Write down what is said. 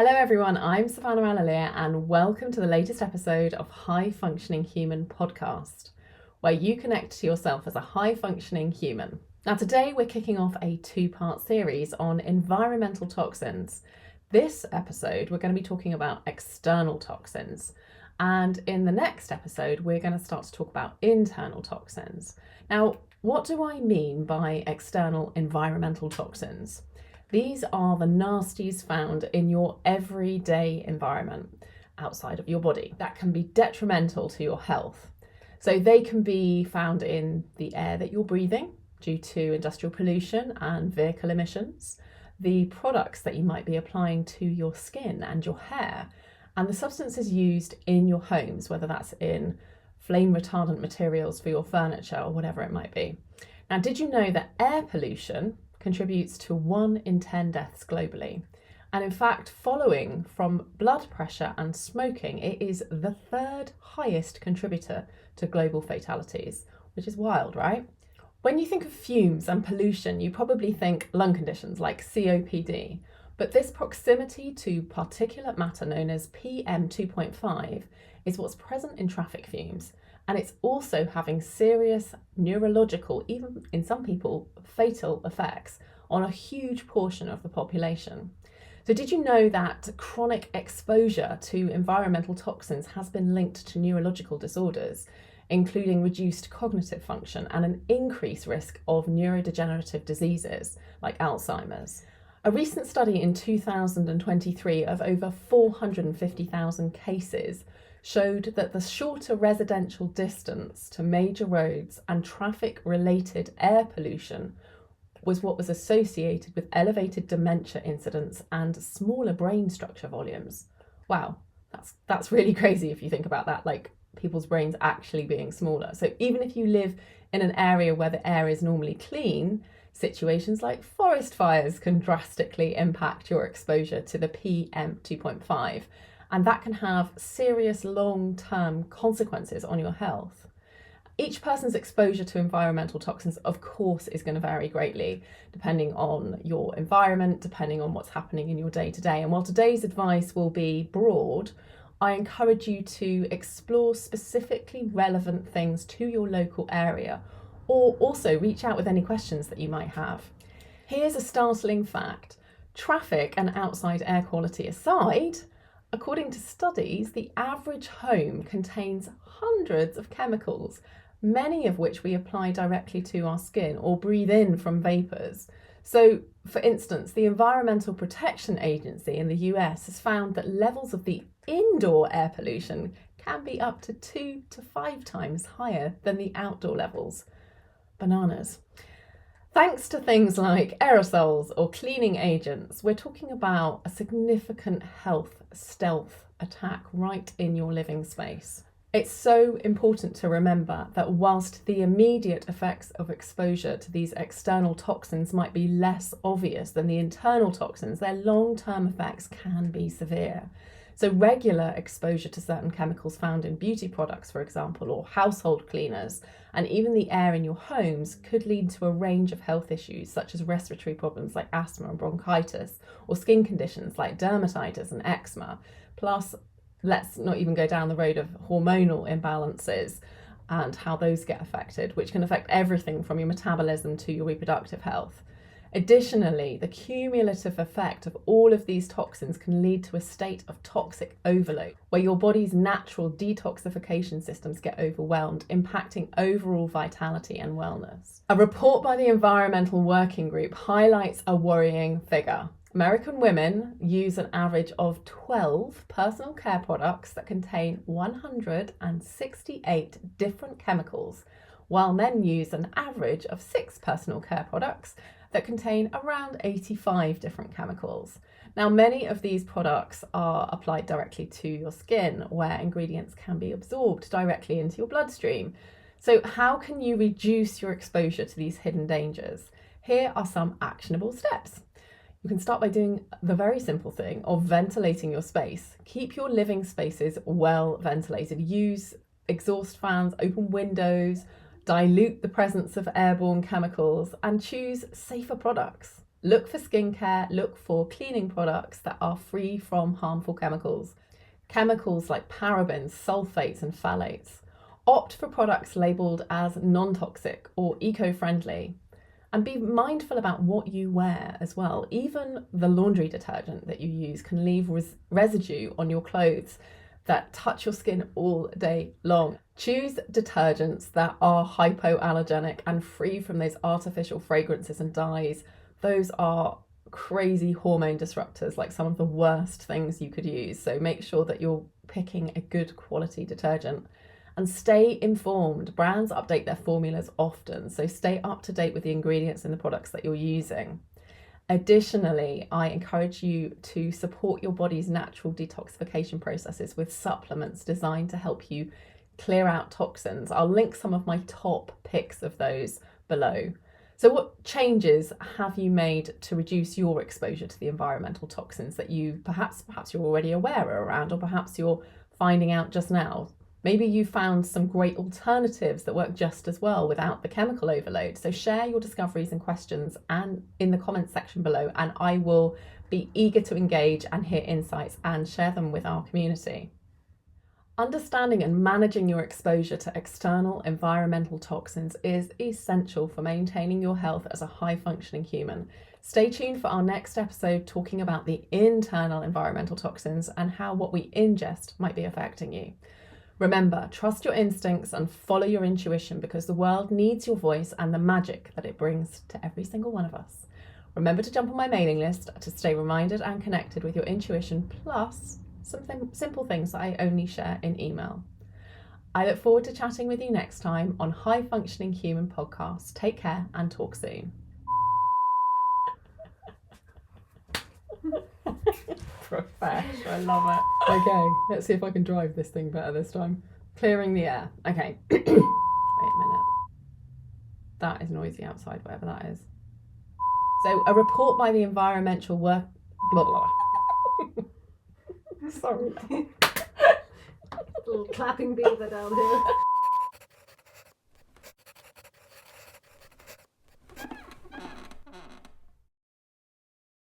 Hello everyone, I'm Savannah Alalier and welcome to the latest episode of High Functioning Human podcast, where you connect to yourself as a high functioning human. Now today we're kicking off a two-part series on environmental toxins. This episode we're going to be talking about external toxins, and in the next episode we're going to start to talk about internal toxins. Now, what do I mean by external environmental toxins? These are the nasties found in your everyday environment outside of your body that can be detrimental to your health. So they can be found in the air that you're breathing due to industrial pollution and vehicle emissions, the products that you might be applying to your skin and your hair, and the substances used in your homes, whether that's in flame retardant materials for your furniture or whatever it might be. Now, did you know that air pollution contributes to 1 in 10 deaths globally? And in fact, following from blood pressure and smoking, it is the third highest contributor to global fatalities, which is wild, right? When you think of fumes and pollution, you probably think lung conditions like COPD, but this proximity to particulate matter known as PM 2.5 is what's present in traffic fumes. And it's also having serious neurological, even in some people, fatal effects on a huge portion of the population. So did you know that chronic exposure to environmental toxins has been linked to neurological disorders, including reduced cognitive function and an increased risk of neurodegenerative diseases like Alzheimer's? A recent study in 2023 of over 450,000 cases showed that the shorter residential distance to major roads and traffic-related air pollution was what was associated with elevated dementia incidence and smaller brain structure volumes. Wow, that's really crazy if you think about that, like people's brains actually being smaller. So even if you live in an area where the air is normally clean, situations like forest fires can drastically impact your exposure to the PM 2.5. And that can have serious long-term consequences on your health. Each person's exposure to environmental toxins, of course, is going to vary greatly, depending on your environment, depending on what's happening in your day-to-day. And while today's advice will be broad, I encourage you to explore specifically relevant things to your local area, or also reach out with any questions that you might have. Here's a startling fact. Traffic and outside air quality aside, according to studies, the average home contains hundreds of chemicals, many of which we apply directly to our skin or breathe in from vapours. So, for instance, the Environmental Protection Agency in the US has found that levels of the indoor air pollution can be up to 2 to 5 times higher than the outdoor levels. Bananas. Thanks to things like aerosols or cleaning agents, we're talking about a significant health stealth attack right in your living space. It's so important to remember that whilst the immediate effects of exposure to these external toxins might be less obvious than the internal toxins, their long-term effects can be severe. So regular exposure to certain chemicals found in beauty products, for example, or household cleaners, and even the air in your homes could lead to a range of health issues such as respiratory problems like asthma and bronchitis, or skin conditions like dermatitis and eczema. Plus, let's not even go down the road of hormonal imbalances and how those get affected, which can affect everything from your metabolism to your reproductive health. Additionally, the cumulative effect of all of these toxins can lead to a state of toxic overload, where your body's natural detoxification systems get overwhelmed, impacting overall vitality and wellness. A report by the Environmental Working Group highlights a worrying figure. American women use an average of 12 personal care products that contain 168 different chemicals, while men use an average of 6 personal care products that contain around 85 different chemicals. Now, many of these products are applied directly to your skin, where ingredients can be absorbed directly into your bloodstream. So how can you reduce your exposure to these hidden dangers? Here are some actionable steps. You can start by doing the very simple thing of ventilating your space. Keep your living spaces well ventilated. Use exhaust fans, open windows, dilute the presence of airborne chemicals, and choose safer products. Look for skincare, look for cleaning products that are free from harmful chemicals. Chemicals like parabens, sulfates, and phthalates. Opt for products labelled as non-toxic or eco-friendly. And be mindful about what you wear as well. Even the laundry detergent that you use can leave residue on your clothes that touch your skin all day long. Choose detergents that are hypoallergenic and free from those artificial fragrances and dyes. Those are crazy hormone disruptors, like some of the worst things you could use. So make sure that you're picking a good quality detergent. And stay informed. Brands update their formulas often, so stay up to date with the ingredients in the products that you're using. Additionally, I encourage you to support your body's natural detoxification processes with supplements designed to help you clear out toxins. I'll link some of my top picks of those below. So what changes have you made to reduce your exposure to the environmental toxins that you perhaps you're already aware are around, or perhaps you're finding out just now? Maybe you found some great alternatives that work just as well without the chemical overload. So share your discoveries and questions and in the comments section below, and I will be eager to engage and hear insights and share them with our community. Understanding and managing your exposure to external environmental toxins is essential for maintaining your health as a high-functioning human. Stay tuned for our next episode talking about the internal environmental toxins and how what we ingest might be affecting you. Remember, trust your instincts and follow your intuition, because the world needs your voice and the magic that it brings to every single one of us. Remember to jump on my mailing list to stay reminded and connected with your intuition, plus some simple things that I only share in email. I look forward to chatting with you next time on High Functioning Human Podcast. Take care and talk soon. Profesh, I love it. Okay, let's see if I can drive this thing better this time. Clearing the air. Okay. Wait a minute. That is noisy outside, whatever that is. So, a report by the environmental work... Blah, blah, blah. Sorry. Little clapping beaver down here.